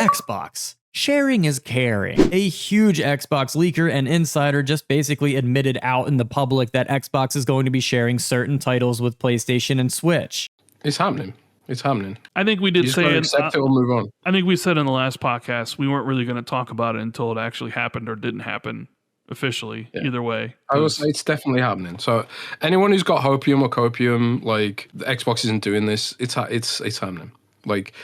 Xbox. Sharing is caring. A huge Xbox leaker and insider just basically admitted out in the public that Xbox is going to be sharing certain titles with PlayStation and Switch. It's happening. It's happening. I think we did say accept it or move on. I think we said in the last podcast we weren't really going to talk about it until it actually happened or didn't happen officially. Yeah. Either way, I will say it's definitely happening. So anyone who's got Hopium or Copium, like the Xbox isn't doing this. It's happening. Like.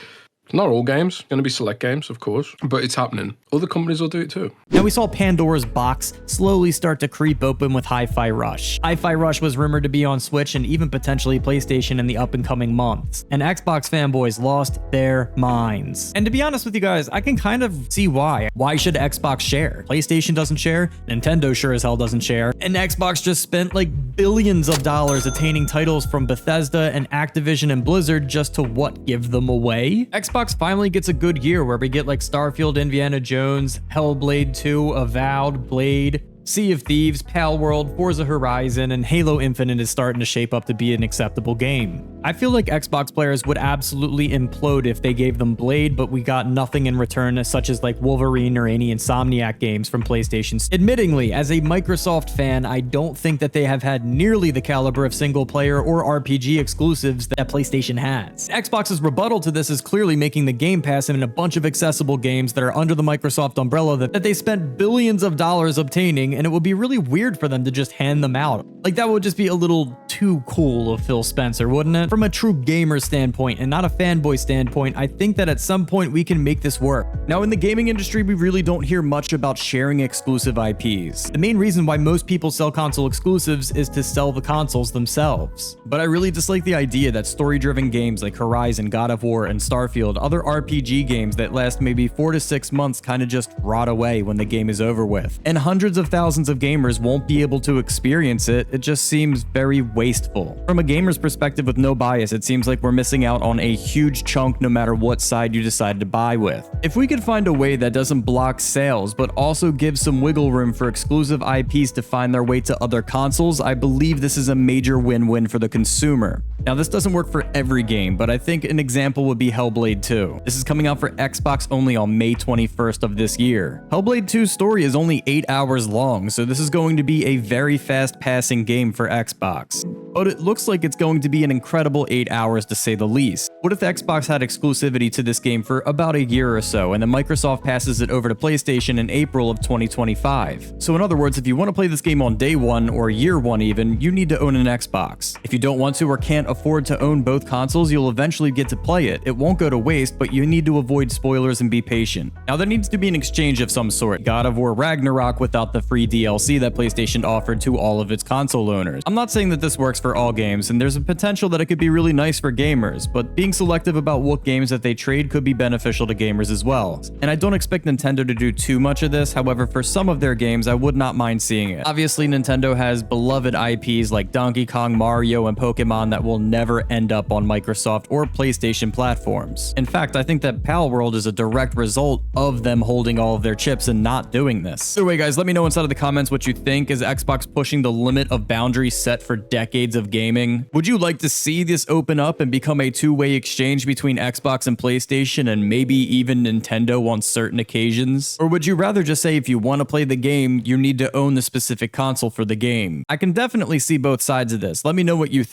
Not all games, going to be select games, of course, but it's happening. Other companies will do it too. Now we saw Pandora's box slowly start to creep open with Hi-Fi Rush. Hi-Fi Rush was rumored to be on Switch and even potentially PlayStation in the up and coming months. And Xbox fanboys lost their minds. And to be honest with you guys, I can kind of see why. Why should Xbox share? PlayStation doesn't share, Nintendo sure as hell doesn't share, and Xbox just spent like billions of dollars attaining titles from Bethesda and Activision and Blizzard just to what, give them away? Xbox finally gets a good year where we get like Starfield, Indiana Jones, Hellblade 2, Avowed, Blade, Sea of Thieves, Palworld, Forza Horizon, and Halo Infinite is starting to shape up to be an acceptable game. I feel like Xbox players would absolutely implode if they gave them Blade, but we got nothing in return, such as like Wolverine or any Insomniac games from PlayStation. Admittingly, as a Microsoft fan, I don't think that they have had nearly the caliber of single-player or RPG exclusives that PlayStation has. Xbox's rebuttal to this is clearly making the Game Pass and a bunch of accessible games that are under the Microsoft umbrella that they spent billions of dollars obtaining, and it would be really weird for them to just hand them out. Like, that would just be a little too cool of Phil Spencer, wouldn't it? From a true gamer standpoint and not a fanboy standpoint, I think that at some point we can make this work. Now, in the gaming industry, we really don't hear much about sharing exclusive IPs. The main reason why most people sell console exclusives is to sell the consoles themselves. But I really dislike the idea that story-driven games like Horizon, God of War, and Starfield, other RPG games that last maybe 4 to 6 months kind of just rot away when the game is over with. And hundreds of thousands of gamers won't be able to experience it. It just seems very wasteful. From a gamer's perspective with no bias, it seems like we're missing out on a huge chunk no matter what side you decide to buy with. If we could find a way that doesn't block sales, but also gives some wiggle room for exclusive IPs to find their way to other consoles, I believe this is a major win-win for the consumer. Now, this doesn't work for every game, but I think an example would be Hellblade 2. This is coming out for Xbox only on May 21st of this year. Hellblade 2's story is only 8 hours long, so this is going to be a very fast-passing game for Xbox. But it looks like it's going to be an incredible 8 hours to say the least. What if Xbox had exclusivity to this game for about a year or so, and then Microsoft passes it over to PlayStation in April of 2025? So in other words, if you want to play this game on day one or year one even, you need to own an Xbox. If you don't want to or can't afford to own both consoles, you'll eventually get to play it. It won't go to waste, but you need to avoid spoilers and be patient. Now, there needs to be an exchange of some sort. God of War Ragnarok without the free DLC that PlayStation offered to all of its console owners. I'm not saying that this works for all games, and there's a potential that it could be really nice for gamers, but being selective about what games that they trade could be beneficial to gamers as well. And I don't expect Nintendo to do too much of this, however, for some of their games, I would not mind seeing it. Obviously, Nintendo has beloved IPs like Donkey Kong, Mario, and Pokemon that will never end up on Microsoft or PlayStation platforms. In fact, I think that Palworld is a direct result of them holding all of their chips and not doing this. Either way, guys, let me know inside of the comments what you think. Is Xbox pushing the limit of boundaries set for decades of gaming? Would you like to see this open up and become a two-way exchange between Xbox and PlayStation and maybe even Nintendo on certain occasions? Or would you rather just say if you want to play the game, you need to own the specific console for the game? I can definitely see both sides of this. Let me know what you think.